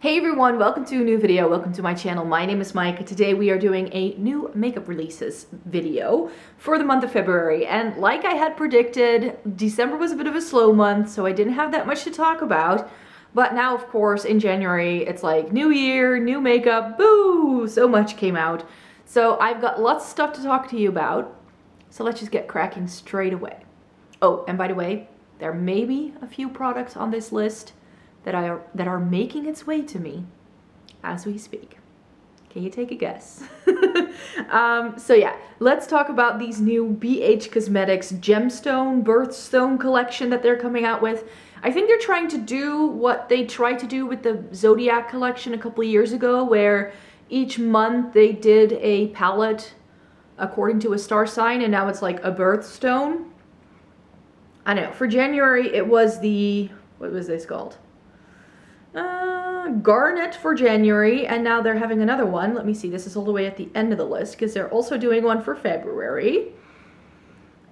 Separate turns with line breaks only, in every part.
Hey everyone, welcome to a new video. Welcome to my channel. My name is Mike. Today we are doing a new makeup releases video for the month of February. And like I had predicted, December was a bit of a slow month, so I didn't have that much to talk about. But now, of course, in January, it's like new year, new makeup, boo! So much came out. So I've got lots of stuff to talk to you about. So let's just get cracking straight away. Oh, and by the way, there may be a few products on this list that are making its way to me as we speak. Can you take a guess? So yeah, let's talk about these new BH Cosmetics Gemstone Birthstone collection that they're coming out with. I think they're trying to do what they tried to do with the Zodiac collection a couple of years ago, where each month they did a palette according to a star sign, and now it's like a birthstone. I don't know, for January it was the, what was this called? Garnet for January, and now they're having another one. Let me see, this is all the way at the end of the list because they're also doing one for February.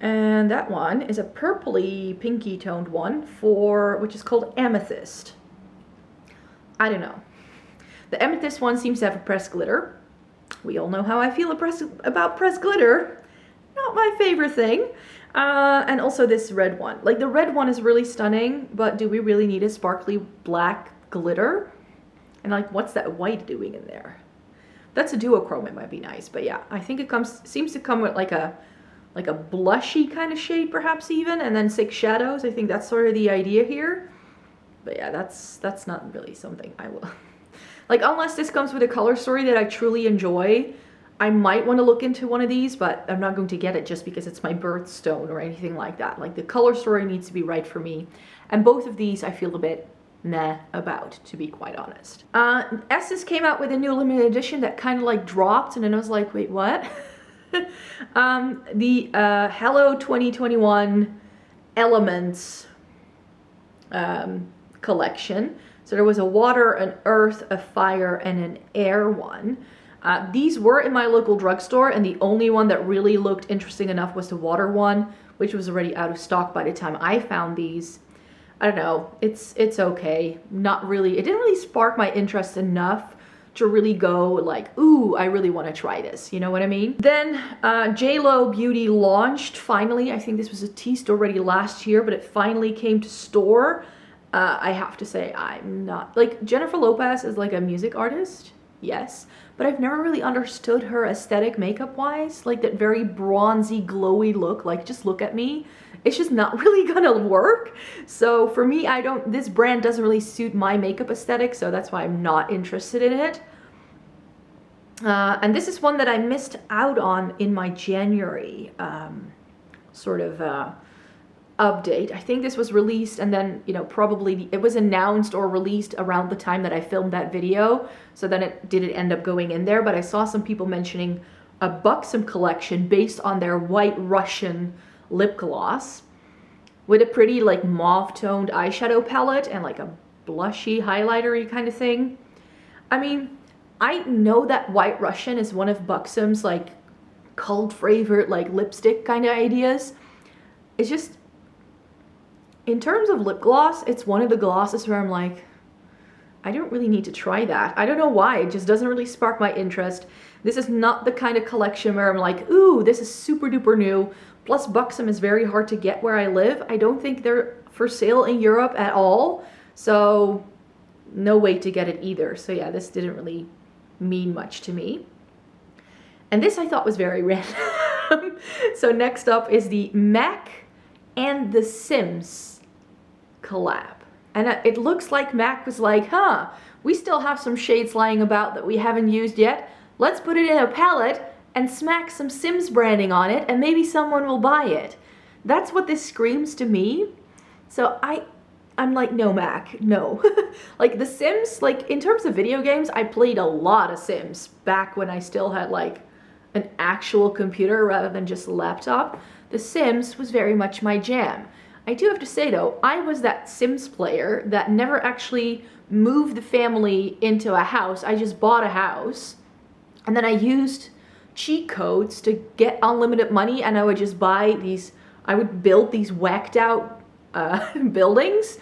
And that one is a purpley pinky toned one for, which is called Amethyst. I don't know. The Amethyst one seems to have a pressed glitter. We all know how I feel about pressed glitter. Not my favorite thing. And also this red one. Like, the red one is really stunning, but do we really need a sparkly black glitter? And like, what's that white doing in there? That's a duochrome, it might be nice. But yeah, I think it seems to come with like a blushy kind of shade, perhaps even, and then 6 shadows. I think that's sort of the idea here. But yeah, that's not really something I will like, unless this comes with a color story that I truly enjoy. I might want to look into one of these, but I'm not going to get it just because it's my birthstone or anything like that. Like, the color story needs to be right for me. And both of these I feel a bit meh about, to be quite honest. Essence came out with a new limited edition that kind of like dropped, and then I was like, wait, what? The Hello 2021 Elements collection. So there was a water, an earth, a fire, and an air one. These were in my local drugstore, and the only one that really looked interesting enough was the water one, which was already out of stock by the time I found these. I don't know, it's okay. Not really, it didn't really spark my interest enough to really go like, ooh, I really want to try this, you know what I mean? Then JLo Beauty launched finally. I think this was teased already last year, but it finally came to store. I have to say, I'm not, like, Jennifer Lopez is like a music artist, yes, but I've never really understood her aesthetic makeup wise, like that very bronzy glowy look. Like, just look at me, it's just not really gonna work. So for me, this brand doesn't really suit my makeup aesthetic, so that's why I'm not interested in it. And this is one that I missed out on in my January update. I think this was released, and then, you know, probably it was announced or released around the time that I filmed that video, so then it didn't end up going in there. But I saw some people mentioning a Buxom collection based on their White Russian lip gloss with a pretty like mauve toned eyeshadow palette and like a blushy highlightery kind of thing. I mean, I know that White Russian is one of Buxom's like cult favorite like lipstick kind of ideas. It's just, in terms of lip gloss, it's one of the glosses where I'm like, I don't really need to try that. I don't know why, it just doesn't really spark my interest. This is not the kind of collection where I'm like, ooh, this is super duper new. Plus, Buxom is very hard to get where I live. I don't think they're for sale in Europe at all, so no way to get it either. So yeah, this didn't really mean much to me. And this I thought was very random. So next up is the MAC and The Sims collab. And it looks like MAC was like, huh, we still have some shades lying about that we haven't used yet. Let's put it in a palette and smack some Sims branding on it, and maybe someone will buy it. That's what this screams to me. So I'm like, no, MAC, no. Like, The Sims, like, in terms of video games, I played a lot of Sims back when I still had like an actual computer rather than just a laptop. The Sims was very much my jam. I do have to say though, I was that Sims player that never actually moved the family into a house. I just bought a house, and then I used cheat codes to get unlimited money, and I would just buy these, I would build these whacked out buildings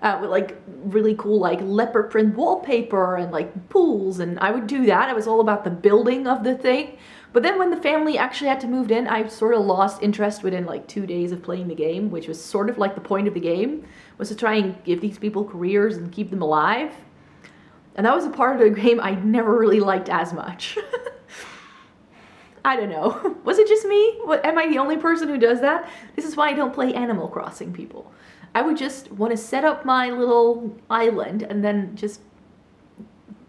with like really cool like leopard print wallpaper and like pools, and I would do that. I was all about the building of the thing. But then when the family actually had to move in, I sort of lost interest within like 2 days of playing the game, which was sort of like the point of the game, was to try and give these people careers and keep them alive. And that was a part of the game I never really liked as much. I don't know. Was it just me? Am I the only person who does that? This is why I don't play Animal Crossing, people. I would just want to set up my little island and then just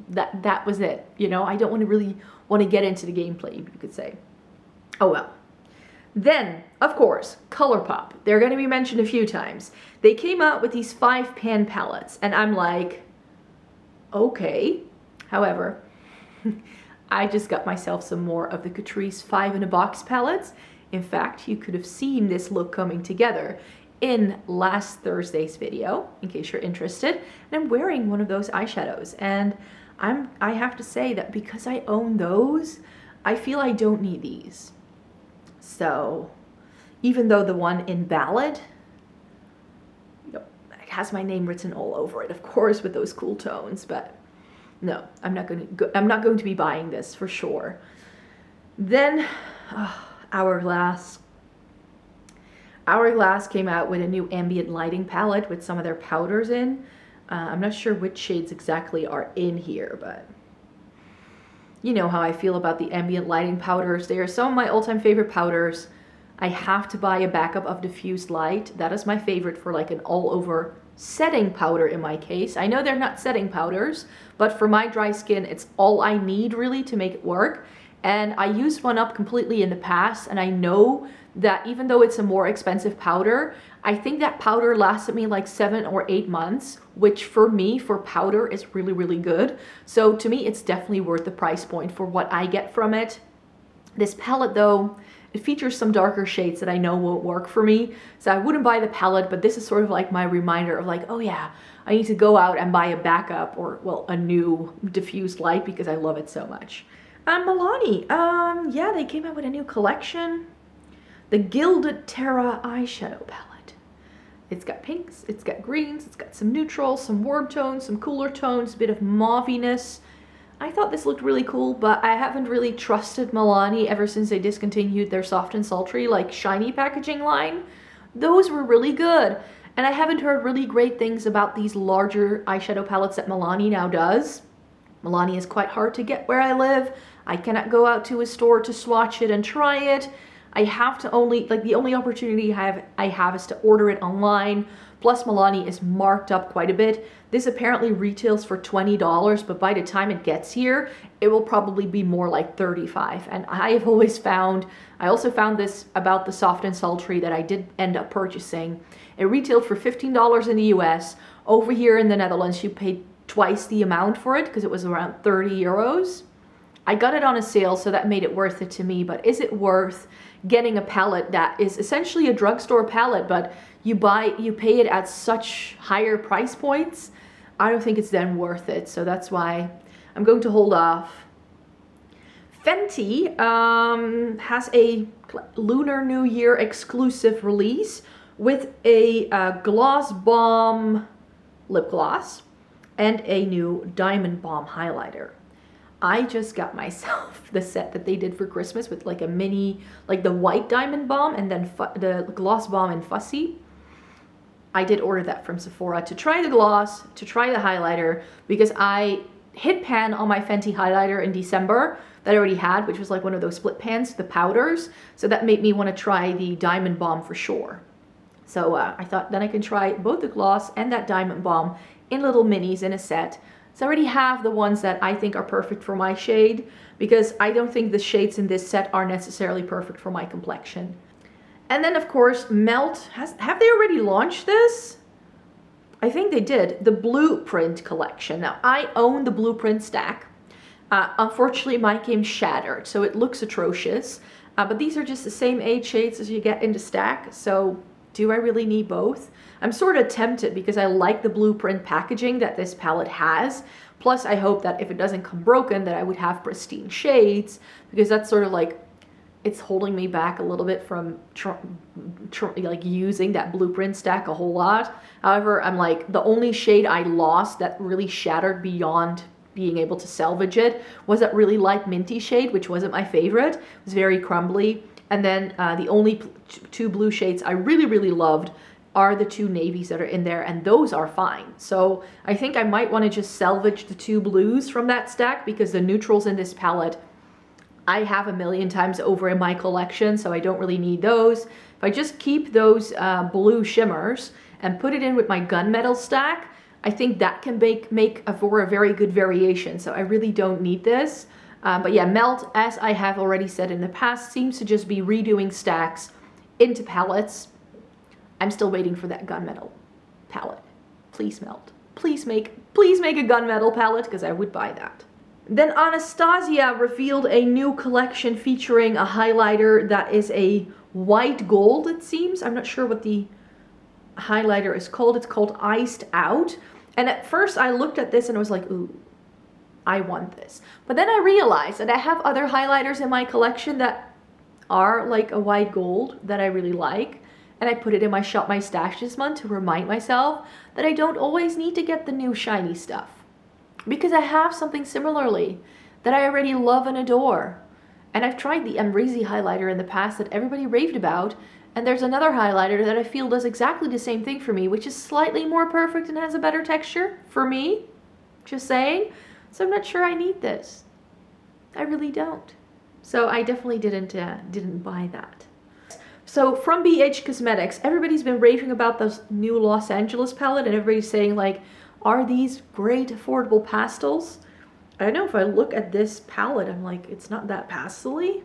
that was it. You know, I don't really want to get into the gameplay, you could say. Oh well. Then, of course, ColourPop. They're going to be mentioned a few times. They came out with these 5-pan palettes, and I'm like, okay. However, I just got myself some more of the Catrice 5-in-a-box palettes. In fact, you could have seen this look coming together in last Thursday's video, in case you're interested. And I'm wearing one of those eyeshadows, and I have to say that because I own those, I feel I don't need these. So, even though the one in Ballad, it has my name written all over it, of course, with those cool tones, but no, I'm not going to be buying this for sure. Then, Hourglass. Hourglass came out with a new ambient lighting palette with some of their powders in. I'm not sure which shades exactly are in here, but you know how I feel about the ambient lighting powders. They are some of my all-time favorite powders. I have to buy a backup of diffused light. That is my favorite for like an all-over setting powder in my case. I know they're not setting powders, but for my dry skin, it's all I need really to make it work. And I used one up completely in the past, and I know that even though it's a more expensive powder, I think that powder lasted me like 7 or 8 months, which for me, for powder, is really, really good. So to me, it's definitely worth the price point for what I get from it. This palette though, it features some darker shades that I know won't work for me. So I wouldn't buy the palette, but this is sort of like my reminder of like, oh yeah, I need to go out and buy a backup or, well, a new diffused light because I love it so much. Milani, yeah, they came out with a new collection. The Gilded Terra eyeshadow palette. It's got pinks, it's got greens, it's got some neutrals, some warm tones, some cooler tones, a bit of mauviness. I thought this looked really cool, but I haven't really trusted Milani ever since they discontinued their soft and sultry, like shiny packaging line. Those were really good. And I haven't heard really great things about these larger eyeshadow palettes that Milani now does. Milani is quite hard to get where I live. I cannot go out to a store to swatch it and try it. I have to only, like the only opportunity I have is to order it online. Plus Milani is marked up quite a bit. This apparently retails for $20, but by the time it gets here, it will probably be more like $35. And I have always found, I also found this about the soft and sultry that I did end up purchasing. It retailed for $15 in the US. Over here in the Netherlands, you paid twice the amount for it because it was around 30 euros. I got it on a sale, so that made it worth it to me, but is it worth getting a palette that is essentially a drugstore palette, but you pay it at such higher price points? I don't think it's then worth it, so that's why I'm going to hold off. Fenty has a Lunar New Year exclusive release with a Gloss Bomb lip gloss and a new Diamond Bomb highlighter. I just got myself the set that they did for Christmas with like a mini, like the white Diamond Bomb and then the Gloss Bomb in Fussy. I did order that from Sephora to try the gloss, to try the highlighter, because I hit pan on my Fenty highlighter in December that I already had, which was like one of those split pans, the powders. So that made me want to try the Diamond Bomb for sure. So I thought then I can try both the gloss and that Diamond Bomb in little minis in a set. So I already have the ones that I think are perfect for my shade, because I don't think the shades in this set are necessarily perfect for my complexion. And then of course, Melt, have they already launched this? I think they did, the Blueprint collection. Now I own the Blueprint stack. Unfortunately mine came shattered, so it looks atrocious. But these are just the same 8 shades as you get in the stack, so do I really need both? I'm sort of tempted because I like the Blueprint packaging that this palette has. Plus, I hope that if it doesn't come broken, that I would have pristine shades, because that's sort of like it's holding me back a little bit from like using that blueprint stack a whole lot. However, I'm like, the only shade I lost that really shattered beyond being able to salvage it was that really light minty shade, which wasn't my favorite. It was very crumbly. And then the only two blue shades I really, really loved are the two navies that are in there, and those are fine. So I think I might want to just salvage the two blues from that stack, because the neutrals in this palette I have a million times over in my collection, so I don't really need those. If I just keep those blue shimmers and put it in with my gunmetal stack, I think that can make for a very good variation. So I really don't need this. But yeah, Melt, as I have already said in the past, seems to just be redoing stacks into palettes. I'm still waiting for that gunmetal palette. Please, Melt. Please make a gunmetal palette, because I would buy that. Then Anastasia revealed a new collection featuring a highlighter that is a white gold, it seems. I'm not sure what the highlighter is called. It's called Iced Out. And at first I looked at this and I was like, ooh, I want this. But then I realized that I have other highlighters in my collection that are like a white gold that I really like. And I put it in my Shop My Stash this month to remind myself that I don't always need to get the new shiny stuff, because I have something similarly that I already love and adore. And I've tried the Embrazy highlighter in the past that everybody raved about, and there's another highlighter that I feel does exactly the same thing for me, which is slightly more perfect and has a better texture for me. Just saying. So I'm not sure I need this. I really don't. So I definitely didn't buy that. So from BH Cosmetics, everybody's been raving about this new Los Angeles palette, and everybody's saying like, are these great affordable pastels? I don't know, if I look at this palette, I'm like, it's not that pastel-y.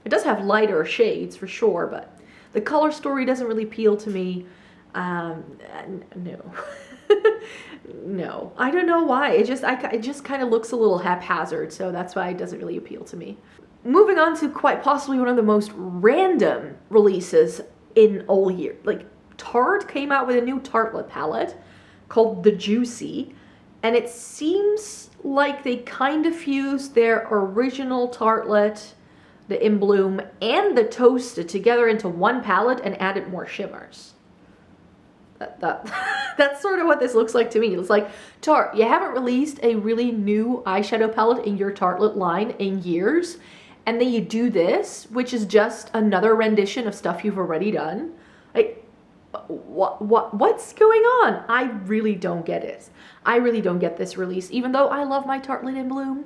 It does have lighter shades for sure, but the color story doesn't really appeal to me. No. No, I don't know why. It just kind of looks a little haphazard, so that's why it doesn't really appeal to me. Moving on to quite possibly one of the most random releases in all year. Like, Tarte came out with a new Tartelette palette called The Juicy, and it seems like they kind of fused their original Tartelette, the In Bloom, and the Toasted together into one palette and added more shimmers. That's sort of what this looks like to me. It's like, Tarte, you haven't released a really new eyeshadow palette in your Tartelette line in years, and then you do this, which is just another rendition of stuff you've already done. Like, what's going on? I really don't get it. I really don't get this release, even though I love my Tartelette In Bloom,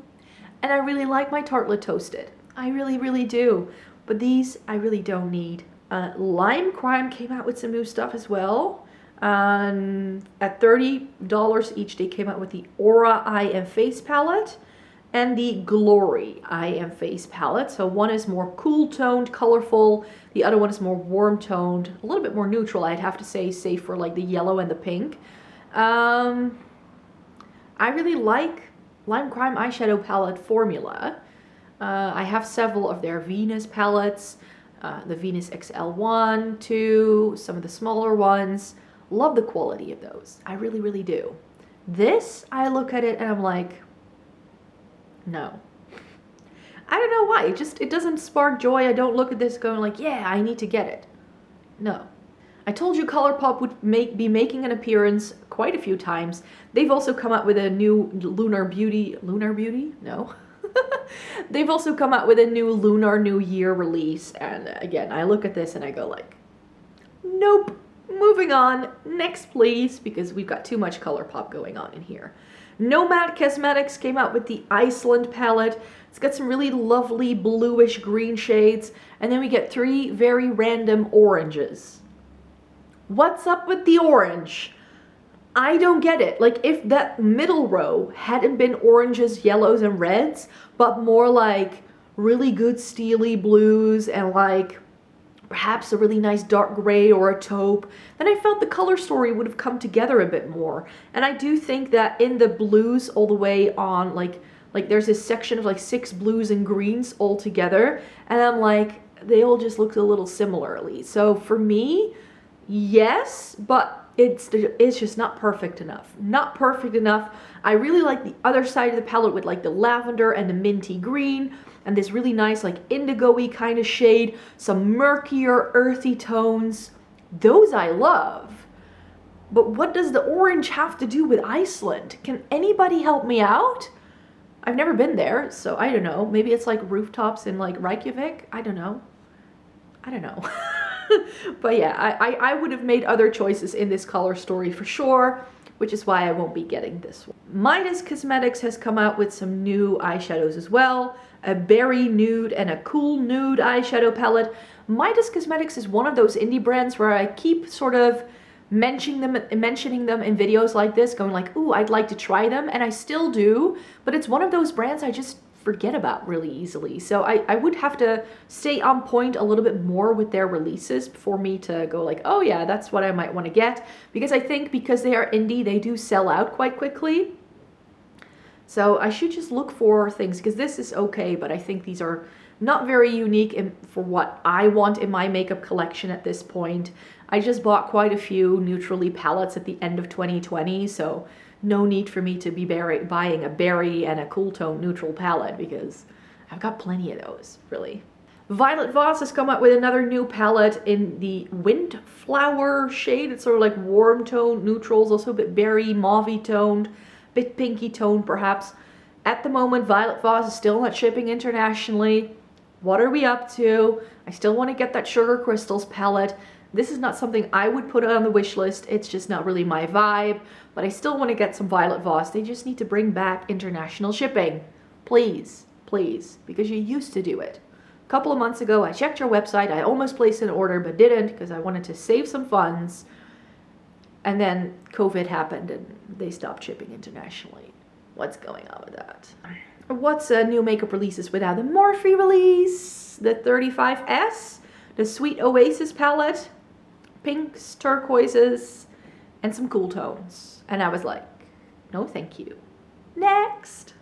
and I really like my Tartelette Toasted. I really, really do. But these, I really don't need. Lime Crime came out with some new stuff as well. At $30 each, they came out with the Aura Eye and Face palette and the Glory Eye and Face palette. So one is more cool toned, colorful. The other one is more warm toned, a little bit more neutral, I'd have to say, save for like the yellow and the pink. I really like Lime Crime eyeshadow palette formula. I have several of their Venus palettes, the Venus XL1, 2, some of the smaller ones. Love the quality of those. I really, really do. This, I look at it and I'm like, no. I don't know why. It doesn't spark joy. I don't look at this going like, yeah, I need to get it. No. I told you ColourPop would be making an appearance quite a few times. They've also come out with a new Lunar Beauty? No. They've also come out with a new Lunar New Year release. And again, I look at this and I go like, nope. Moving on. Next, please, because we've got too much ColourPop going on in here. Nomad Cosmetics came out with the Iceland palette. It's got some really lovely bluish green shades. And then we get 3 very random oranges. What's up with the orange? I don't get it. Like, if that middle row hadn't been oranges, yellows, and reds, but more like really good steely blues and like perhaps a really nice dark gray or a taupe, then I felt the color story would have come together a bit more. And I do think that in the blues all the way on, like there's this section of like 6 blues and greens all together, and I'm like, they all just looked a little similarly. So for me, yes, but it's just not perfect enough. Not perfect enough. I really like the other side of the palette with like the lavender and the minty green and this really nice like indigo-y kind of shade, some murkier earthy tones. Those I love. But what does the orange have to do with Iceland? Can anybody help me out? I've never been there, so I don't know. Maybe it's like rooftops in like Reykjavik. I don't know. But yeah, I would have made other choices in this color story for sure, which is why I won't be getting this one. Midas Cosmetics has come out with some new eyeshadows as well. A berry nude and a cool nude eyeshadow palette. Midas Cosmetics is one of those indie brands where I keep sort of mentioning them in videos like this, going like, ooh, I'd like to try them, and I still do, but it's one of those brands I just forget about really easily. So I would have to stay on point a little bit more with their releases for me to go like, oh yeah, that's what I might want to get, because I think because they are indie, they do sell out quite quickly. So I should just look for things, because this is okay, but I think these are not very unique for what I want in my makeup collection at this point. I just bought quite a few neutrally palettes at the end of 2020, so no need for me to be buying a berry and a cool tone neutral palette, because I've got plenty of those, really. Violet Voss has come out with another new palette in the Windflower shade. It's sort of like warm tone neutrals, also a bit berry, mauve toned, bit pinky toned perhaps. At the moment, Violet Voss is still not shipping internationally. What are we up to? I still want to get that Sugar Crystals palette. This is not something I would put on the wish list. It's just not really my vibe, but I still want to get some Violet Voss. They just need to bring back international shipping. Please, please, because you used to do it. A couple of months ago, I checked your website. I almost placed an order, but didn't because I wanted to save some funds. And then COVID happened and they stopped shipping internationally. What's going on with that? What's new makeup releases without the Morphe release? The 35S, the Sweet Oasis palette, pinks, turquoises, and some cool tones. And I was like, no thank you. Next.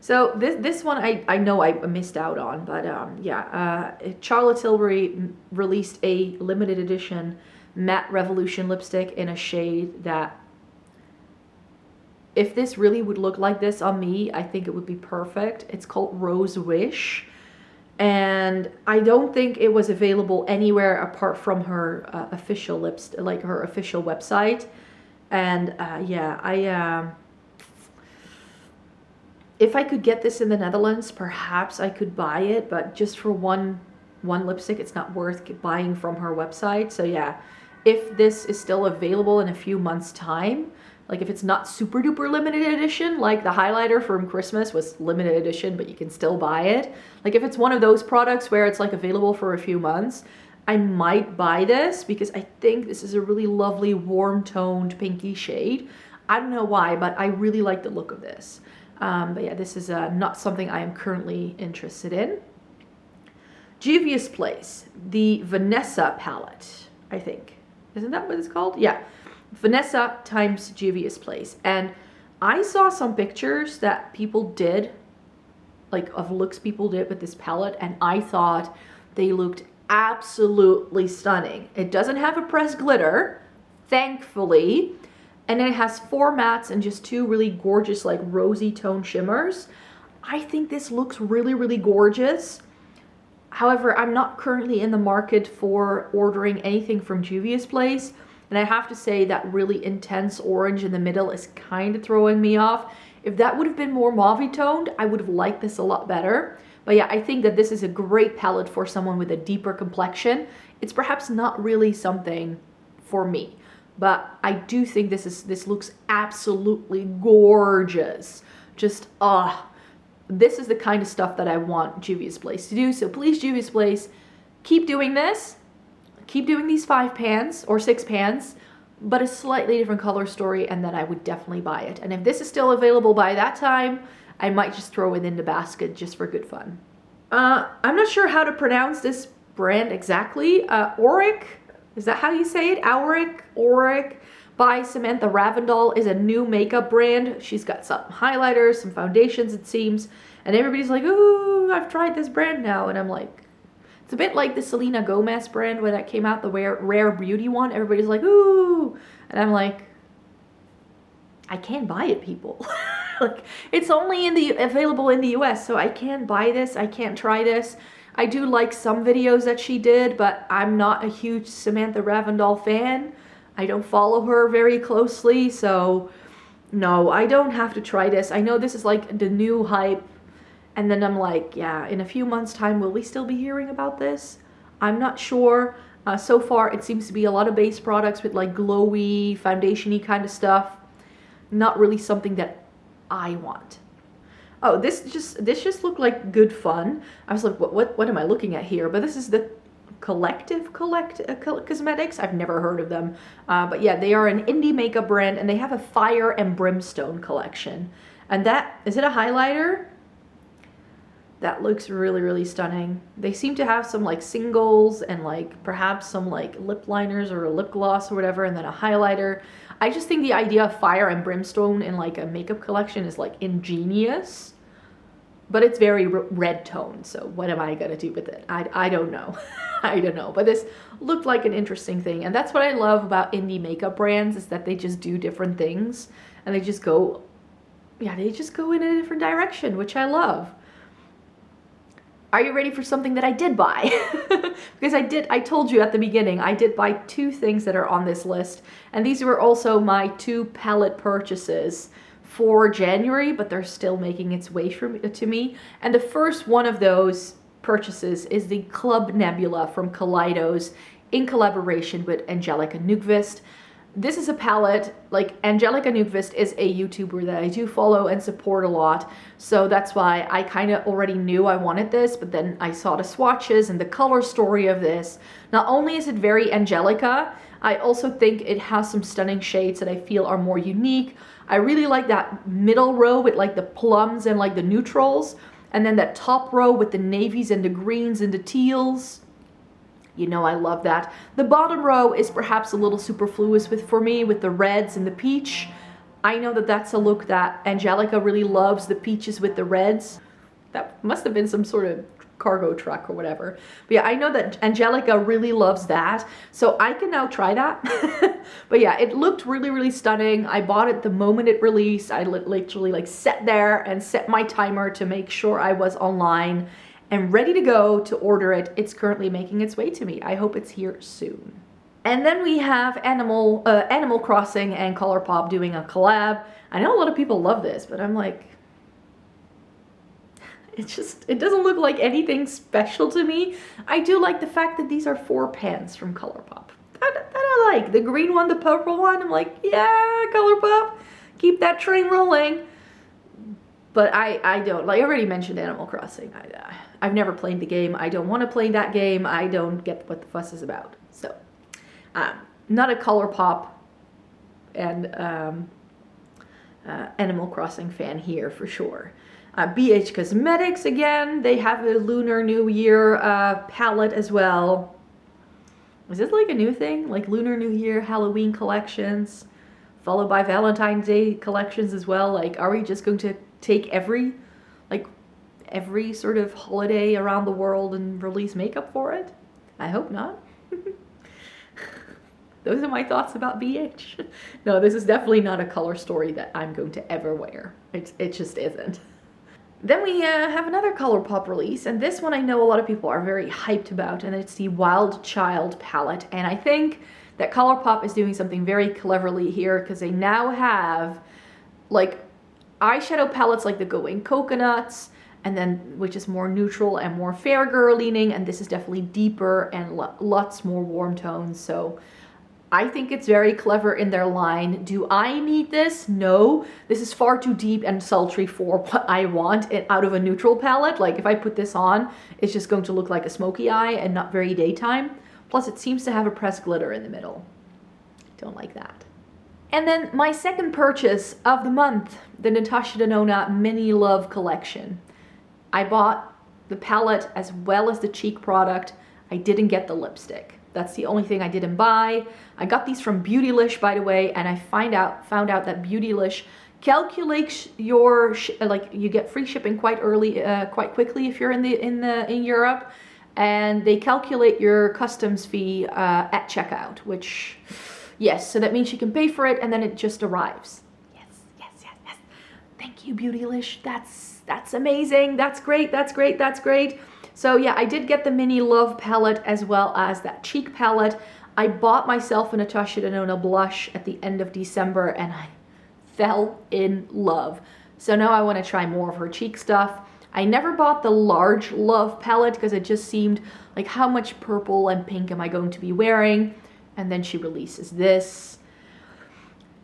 So this one I know I missed out on, but yeah, Charlotte Tilbury released a limited edition Matte Revolution lipstick in a shade that, if this really would look like this on me, I think it would be perfect. It's called Rose Wish. And I don't think it was available anywhere apart from her official lipstick, like her official website. And yeah, if I could get this in the Netherlands, perhaps I could buy it, but just for one lipstick, it's not worth buying from her website. So yeah, if this is still available in a few months' time, like if it's not super duper limited edition, like the highlighter from Christmas was limited edition, but you can still buy it. Like if it's one of those products where it's like available for a few months, I might buy this because I think this is a really lovely warm toned pinky shade. I don't know why, but I really like the look of this. But yeah, this is not something I am currently interested in. Juvia's Place, the Vanessa palette, I think. Isn't that what it's called? Yeah. Vanessa times Juvia's Place. And I saw some pictures that people did, like of looks people did with this palette, and I thought they looked absolutely stunning. It doesn't have a pressed glitter, thankfully, and then it has 4 mattes and just 2 really gorgeous like rosy tone shimmers. I think this looks really, really gorgeous. However, I'm not currently in the market for ordering anything from Juvia's Place. And I have to say that really intense orange in the middle is kind of throwing me off. If that would have been more mauve toned, I would have liked this a lot better. But yeah, I think that this is a great palette for someone with a deeper complexion. It's perhaps not really something for me, but I do think this looks absolutely gorgeous. Just, this is the kind of stuff that I want Juvia's Place to do. So please, Juvia's Place, keep doing this. Keep doing these 5 pans or 6 pans, but a slightly different color story, and then I would definitely buy it. And if this is still available by that time, I might just throw it in the basket just for good fun. I'm not sure how to pronounce this brand exactly. Auric, is that how you say it? Auric by Samantha Ravndal is a new makeup brand. She's got some highlighters, some foundations, it seems, and everybody's like, ooh, I've tried this brand now, and I'm like, It's a bit like the Selena Gomez brand when that came out, the Rare Beauty one. Everybody's like, ooh. And I'm like, I can't buy it, people. Like, it's only available in the US, so I can't buy this. I can't try this. I do like some videos that she did, but I'm not a huge Samantha Ravndal fan. I don't follow her very closely, so no, I don't have to try this. I know this is like the new hype, and then I'm like, yeah, in a few months' time, will we still be hearing about this? I'm not sure. So far, it seems to be a lot of base products with like glowy, foundation-y kind of stuff. Not really something that I want. Oh, this just looked like good fun. I was like, what am I looking at here? But this is the Collective Cosmetics. I've never heard of them. But yeah, they are an indie makeup brand, and they have a Fire and Brimstone collection. And that, is it a highlighter? That looks really, really stunning. They seem to have some like singles and like perhaps some like lip liners or a lip gloss or whatever, and then a highlighter. I just think the idea of Fire and Brimstone in like a makeup collection is like ingenious. But it's very red tone, so what am I gonna do with it? I don't know. I don't know, but this looked like an interesting thing. And that's what I love about indie makeup brands, is that they just do different things. And they just go, yeah, they just go in a different direction, which I love. Are you ready for something that I did buy? Because I told you at the beginning, I did buy 2 things that are on this list. And these were also my 2 palette purchases for January, but they're still making its way to me. And the first one of those purchases is the Club Nebula from Kaleidos in collaboration with Angelica Nyqvist. This is a palette, like Angelica Nyqvist is a YouTuber that I do follow and support a lot, so that's why I kind of already knew I wanted this, but then I saw the swatches and the color story of this. Not only is it very Angelica, I also think it has some stunning shades that I feel are more unique. I really like that middle row with like the plums and like the neutrals, and then that top row with the navies and the greens and the teals. You know I love that. The bottom row is perhaps a little superfluous for me with the reds and the peach. I know that that's a look that Angelica really loves, the peaches with the reds. That must have been some sort of cargo truck or whatever. But yeah, I know that Angelica really loves that, so I can now try that. But yeah, it looked really, really stunning. I bought it the moment it released. I literally like sat there and set my timer to make sure I was online and ready to go to order it. It's currently making its way to me. I hope it's here soon. And then we have Animal Crossing and ColourPop doing a collab. I know a lot of people love this, but I'm like, it doesn't look like anything special to me. I do like the fact that these are 4 pans from ColourPop. That I like. The green one, the purple one, I'm like, yeah, ColourPop, keep that train rolling. But I don't, like I already mentioned Animal Crossing. I've never played the game. I don't want to play that game. I don't get what the fuss is about. So, not a ColourPop and Animal Crossing fan here for sure. BH Cosmetics again. They have a Lunar New Year palette as well. Is this like a new thing? Like Lunar New Year, Halloween collections, followed by Valentine's Day collections as well? Like, are we just going to take every sort of holiday around the world and release makeup for it? I hope not. Those are my thoughts about BH. No, this is definitely not a color story that I'm going to ever wear. It just isn't. Then we have another ColourPop release, and this one I know a lot of people are very hyped about, and it's the Wild Child palette. And I think that ColourPop is doing something very cleverly here, because they now have like eyeshadow palettes like the Going Coconuts, and then which is more neutral and more fair girl leaning, and this is definitely deeper and lots more warm tones. So I think it's very clever in their line. Do I need this? No. This is far too deep and sultry for what I want out of a neutral palette. Like if I put this on, it's just going to look like a smoky eye and not very daytime. Plus it seems to have a pressed glitter in the middle. Don't like that. And then my second purchase of the month, the Natasha Denona Mini Love Collection. I bought the palette as well as the cheek product. I didn't get the lipstick. That's the only thing I didn't buy. I got these from Beautylish, by the way, and I found out that Beautylish calculates your you get free shipping quite quickly if you're in Europe. and they calculate your customs fee at checkout, which, yes, so that means you can pay for it and then it just arrives. Yes, yes, yes, yes. Thank you, Beautylish. That's amazing. That's great. That's great. That's great. So yeah, I did get the Mini Love palette as well as that cheek palette. I bought myself a Natasha Denona blush at the end of December and I fell in love. So now I want to try more of her cheek stuff. I never bought the large Love palette because it just seemed like, how much purple and pink am I going to be wearing? And then she releases this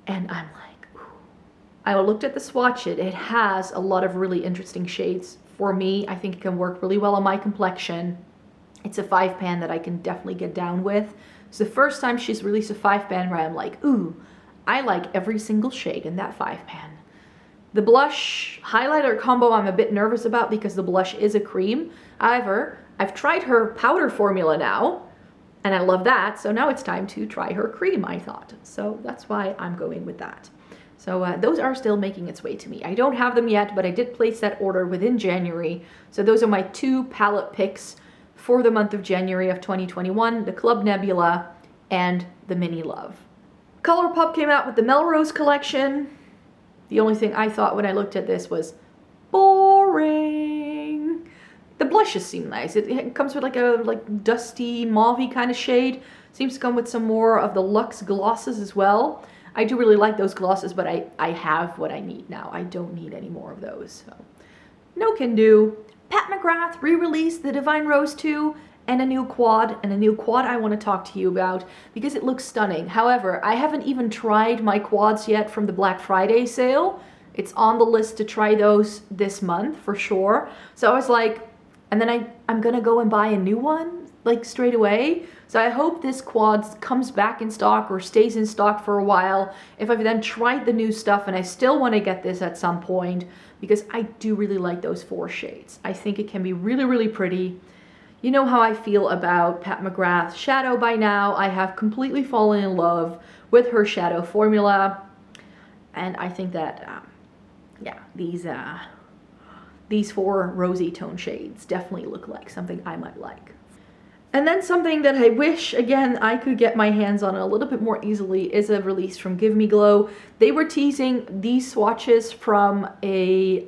and I'm like, ooh. I looked at the swatch. It has a lot of really interesting shades. For me, I think it can work really well on my complexion. It's a 5-pan that I can definitely get down with. It's the first time she's released a 5-pan where I'm like, ooh, I like every single shade in that 5-pan. The blush highlighter combo I'm a bit nervous about because the blush is a cream. However, I've tried her powder formula now, and I love that. So now it's time to try her cream, I thought. So that's why I'm going with that. So those are still making its way to me. I don't have them yet, but I did place that order within January. So those are my 2 palette picks for the month of January of 2021, the Club Nebula and the Mini Love. ColourPop came out with the Melrose collection. The only thing I thought when I looked at this was boring. The blushes seem nice. It comes with like a dusty mauvey kind of shade. Seems to come with some more of the Luxe glosses as well. I do really like those glosses, but I have what I need now. I don't need any more of those. So. No can do. Pat McGrath re-released the Divine Rose 2 and a new quad. And a new quad I want to talk to you about because it looks stunning. However, I haven't even tried my quads yet from the Black Friday sale. It's on the list to try those this month for sure. So I was like, and then I'm gonna go and buy a new one like straight away. So I hope this quad comes back in stock or stays in stock for a while. If I've then tried the new stuff and I still want to get this at some point, because I do really like those 4 shades. I think it can be really, really pretty. You know how I feel about Pat McGrath's shadow by now. I have completely fallen in love with her shadow formula. And I think that, yeah, these 4 rosy tone shades definitely look like something I might like. And then something that I wish, again, I could get my hands on a little bit more easily is a release from Give Me Glow. They were teasing these swatches from a,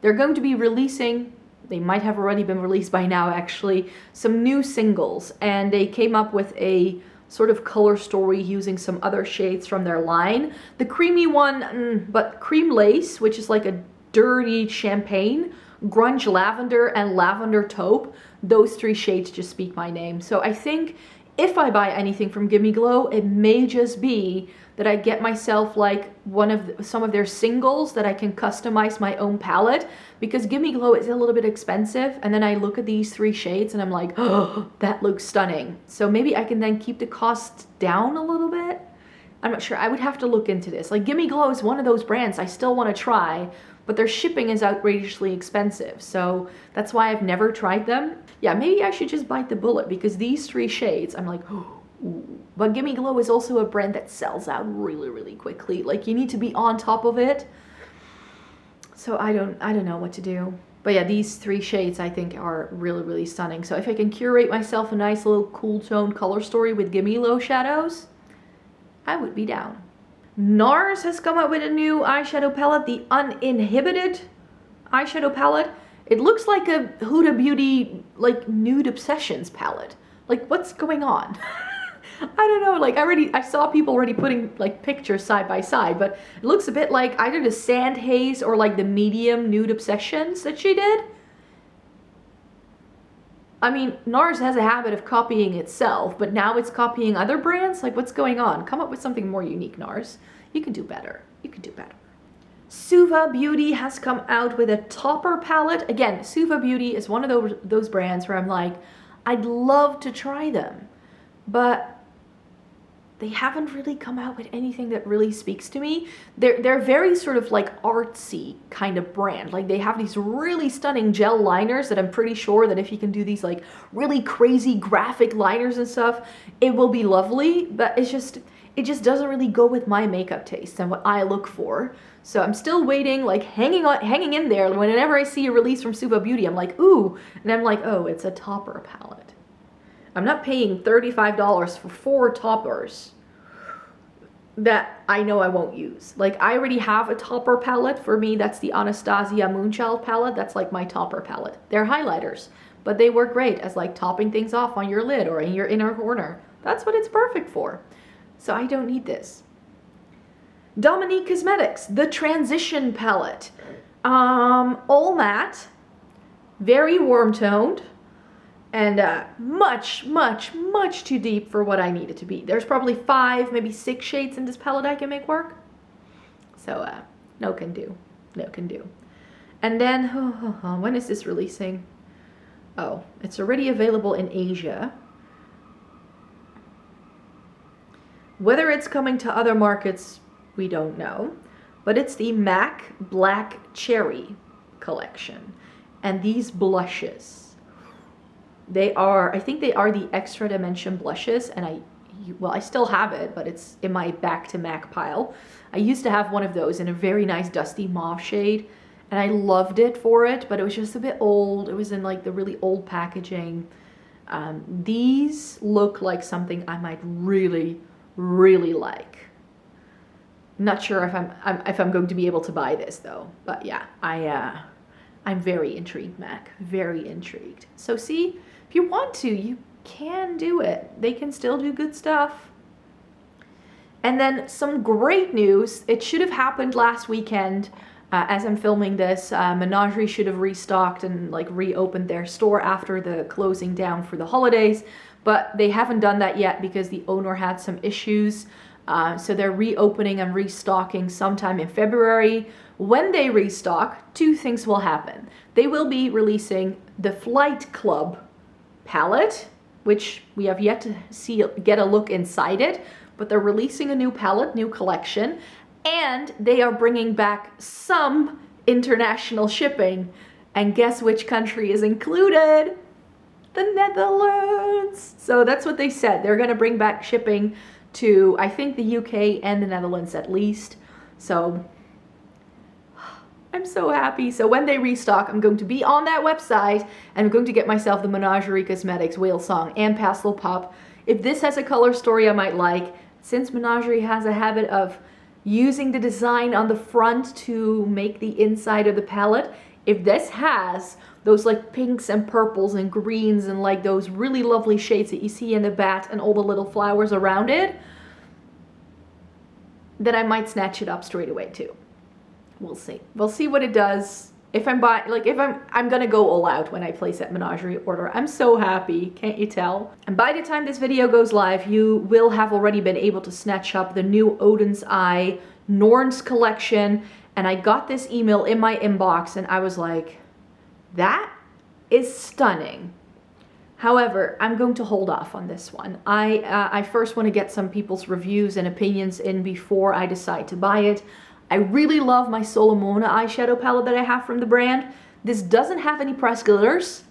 they're going to be releasing, they might have already been released by now actually, some new singles. And they came up with a sort of color story using some other shades from their line. The creamy one, but Cream Lace, which is like a dirty champagne, Grunge Lavender, and Lavender Taupe. Those 3 shades just speak my name. So I think if I buy anything from Give Me Glow, it may just be that I get myself like some of their singles that I can customize my own palette, because Give Me Glow is a little bit expensive. And then I look at these 3 shades and I'm like, oh, that looks stunning. So maybe I can then keep the cost down a little bit. I'm not sure. I would have to look into this. Like Give Me Glow is one of those brands I still want to try, but their shipping is outrageously expensive. So that's why I've never tried them. Yeah, maybe I should just bite the bullet, because these 3 shades, I'm like, ooh. But Give Me Glow is also a brand that sells out really, really quickly. Like you need to be on top of it. So I don't know what to do. But yeah, these 3 shades I think are really, really stunning. So if I can curate myself a nice little cool tone color story with Give Me Glow shadows, I would be down. NARS has come out with a new eyeshadow palette, the Uninhibited eyeshadow palette. It looks like a Huda Beauty, like, Nude Obsessions palette. Like, what's going on? I don't know, like, I saw people already putting, like, pictures side by side, but it looks a bit like either the Sand Haze or, like, the medium Nude Obsessions that she did. I mean, NARS has a habit of copying itself, but now it's copying other brands? Like, what's going on? Come up with something more unique, NARS. You can do better. You can do better. Suva Beauty has come out with a topper palette. Again, Suva Beauty is one of those brands where I'm like, I'd love to try them, but they haven't really come out with anything that really speaks to me. They're very sort of like artsy kind of brand. Like they have these really stunning gel liners that I'm pretty sure that if you can do these like really crazy graphic liners and stuff, it will be lovely. But it's just, it just doesn't really go with my makeup taste and what I look for. So I'm still waiting, like hanging in there. Whenever I see a release from Suva Beauty, I'm like, ooh, and I'm like, oh, it's a topper palette. I'm not paying $35 for 4 toppers that I know I won't use. Like, I already have a topper palette. For me, that's the Anastasia Moonchild palette. That's like my topper palette. They're highlighters, but they work great as like topping things off on your lid or in your inner corner. That's what it's perfect for. So I don't need this. Dominique Cosmetics, the Transition palette. All matte, very warm toned, and much too deep for what I need it to be. There's probably 5, maybe 6 shades in this palette I can make work. So no can do, no can do. And then, when is this releasing? Oh, it's already available in Asia. Whether it's coming to other markets, we don't know. But it's the MAC Black Cherry collection. And these blushes, they are, I think they are the Extra Dimension blushes, and I still have it, but it's in my back to MAC pile. I used to have one of those in a very nice dusty mauve shade, and I loved it for it, but it was just a bit old. It was in like the really old packaging. These look like something I might really like. Not sure if I'm going to be able to buy this though, but yeah, I'm very intrigued, MAC, very intrigued. So see, if you want to, you can do it. They can still do good stuff. And then some great news. It should have happened last weekend. As I'm filming this, Menagerie should have restocked and like reopened their store after the closing down for the holidays, but they haven't done that yet because the owner had some issues. So they're reopening and restocking sometime in February. When they restock, 2 things will happen. They will be releasing the Flight Club palette, which we have yet to get a look inside it, but they're releasing a new palette, new collection, and they are bringing back some international shipping. And guess which country is included? The Netherlands. So that's what they said. They're going to bring back shipping to, I think, the UK and the Netherlands at least. So I'm so happy. So when they restock, I'm going to be on that website and I'm going to get myself the Menagerie Cosmetics Whale Song and Pastel Pop. If this has a color story I might like, since Menagerie has a habit of using the design on the front to make the inside of the palette, if this has those like pinks and purples and greens and like those really lovely shades that you see in the bat and all the little flowers around it, then I might snatch it up straight away too. We'll see. We'll see what it does. If I'm I'm gonna go all out when I place that Menagerie order. I'm so happy, can't you tell? And by the time this video goes live, you will have already been able to snatch up the new Odin's Eye Norns collection. And I got this email in my inbox and I was like, that is stunning. However, I'm going to hold off on this one. I first want to get some people's reviews and opinions in before I decide to buy it. I really love my Solomona eyeshadow palette that I have from the brand. This doesn't have any pressed glitters.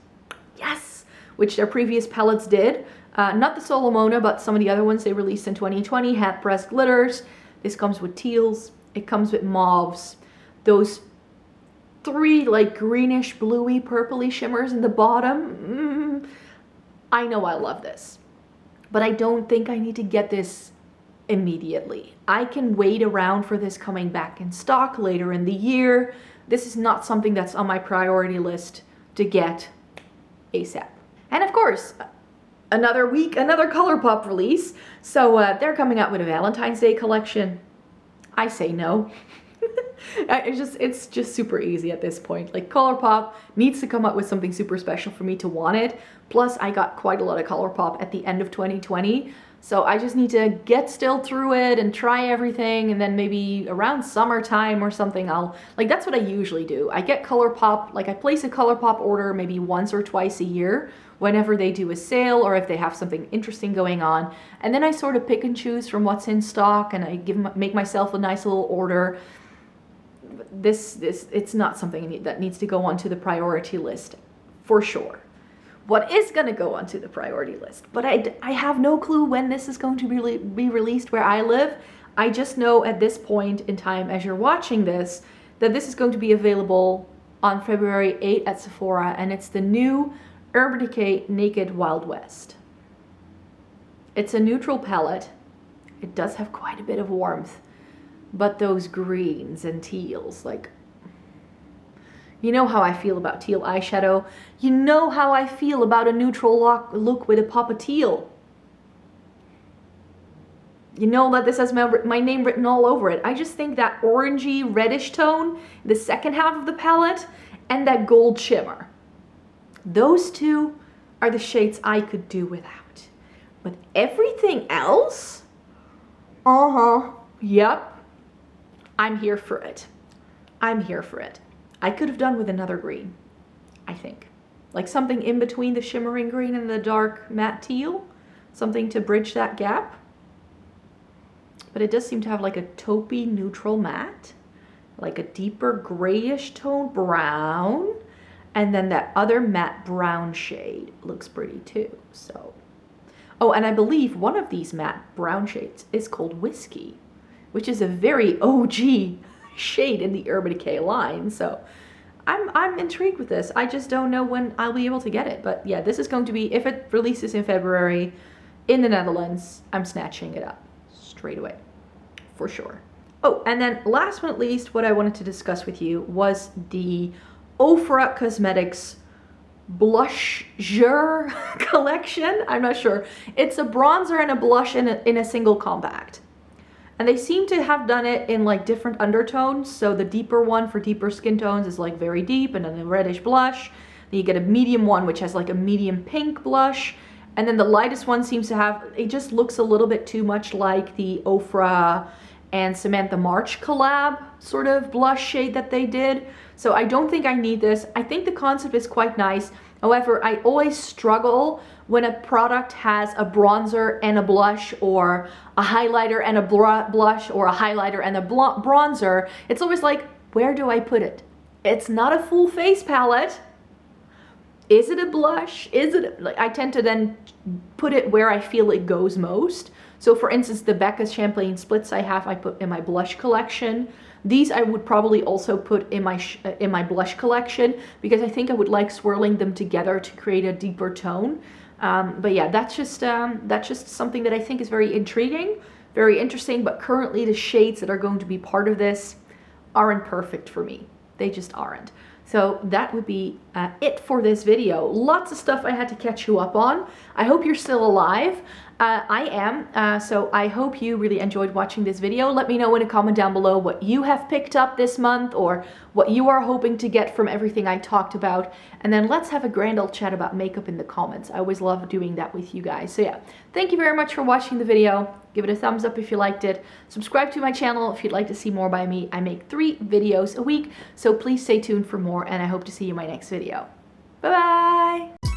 Yes! Which their previous palettes did. Not the Solomona, but some of the other ones they released in 2020 had pressed glitters. This comes with teals. It comes with mauves. Those 3 like greenish, bluey, purpley shimmers in the bottom. I know I love this. But I don't think I need to get this immediately. I can wait around for this coming back in stock later in the year. This is not something that's on my priority list to get ASAP. And of course, another week, another ColourPop release. So they're coming out with a Valentine's Day collection. I say no. It's just super easy at this point. Like, ColourPop needs to come up with something super special for me to want it. Plus, I got quite a lot of ColourPop at the end of 2020. So I just need to get still through it and try everything, and then maybe around summertime or something that's what I usually do. I get ColourPop, like I place a ColourPop order maybe once or twice a year whenever they do a sale or if they have something interesting going on. And then I sort of pick and choose from what's in stock and I make myself a nice little order. It's not something that needs to go onto the priority list for sure. what is going to go onto the priority list. But I have no clue when this is going to be released where I live. I just know at this point in time, as you're watching this, that this is going to be available on February 8th at Sephora, and it's the new Urban Decay Naked Wild West. It's a neutral palette. It does have quite a bit of warmth, but those greens and teals, like, you know how I feel about teal eyeshadow. You know how I feel about a neutral look with a pop of teal. You know that this has my name written all over it. I just think that orangey reddish tone, the second half of the palette, and that gold shimmer. Those two are the shades I could do without. But everything else, yep, I'm here for it. I'm here for it. I could have done with another green, I think. Like something in between the shimmering green and the dark matte teal. Something to bridge that gap. But it does seem to have like a taupey neutral matte. Like a deeper grayish tone brown. And then that other matte brown shade looks pretty too, so. Oh, and I believe one of these matte brown shades is called Whiskey, which is a very OG shade in the Urban Decay line. So I'm intrigued with this. I just don't know when I'll be able to get it. But yeah, this is going to be, if it releases in February in the Netherlands, I'm snatching it up straight away, for sure. Oh, and then last but not least, what I wanted to discuss with you was the Ofra Cosmetics Blusher collection. I'm not sure. It's a bronzer and a blush in a single compact. And they seem to have done it in like different undertones. So the deeper one for deeper skin tones is like very deep, and then the reddish blush. Then you get a medium one, which has like a medium pink blush. And then the lightest one seems to have, it just looks a little bit too much like the Ofra and Samantha March collab sort of blush shade that they did. So I don't think I need this. I think the concept is quite nice. However, I always struggle when a product has a bronzer and a blush, or a highlighter and a blush, or a highlighter and a bronzer. It's always like, where do I put it? It's not a full face palette. Is it a blush? Is it, like, I tend to then put it where I feel it goes most. So for instance, the Becca's Champagne Splits I put in my blush collection. These I would probably also put in my blush collection, because I think I would like swirling them together to create a deeper tone. But yeah, that's just something that I think is very intriguing, very interesting, but currently the shades that are going to be part of this aren't perfect for me. They just aren't. So that would be it for this video. Lots of stuff I had to catch you up on. I hope you're still alive. I am, so I hope you really enjoyed watching this video. Let me know in a comment down below what you have picked up this month, or what you are hoping to get from everything I talked about. And then let's have a grand old chat about makeup in the comments. I always love doing that with you guys. So yeah, thank you very much for watching the video. Give it a thumbs up if you liked it. Subscribe to my channel if you'd like to see more by me. I make 3 videos a week, so please stay tuned for more, and I hope to see you in my next video. Bye bye!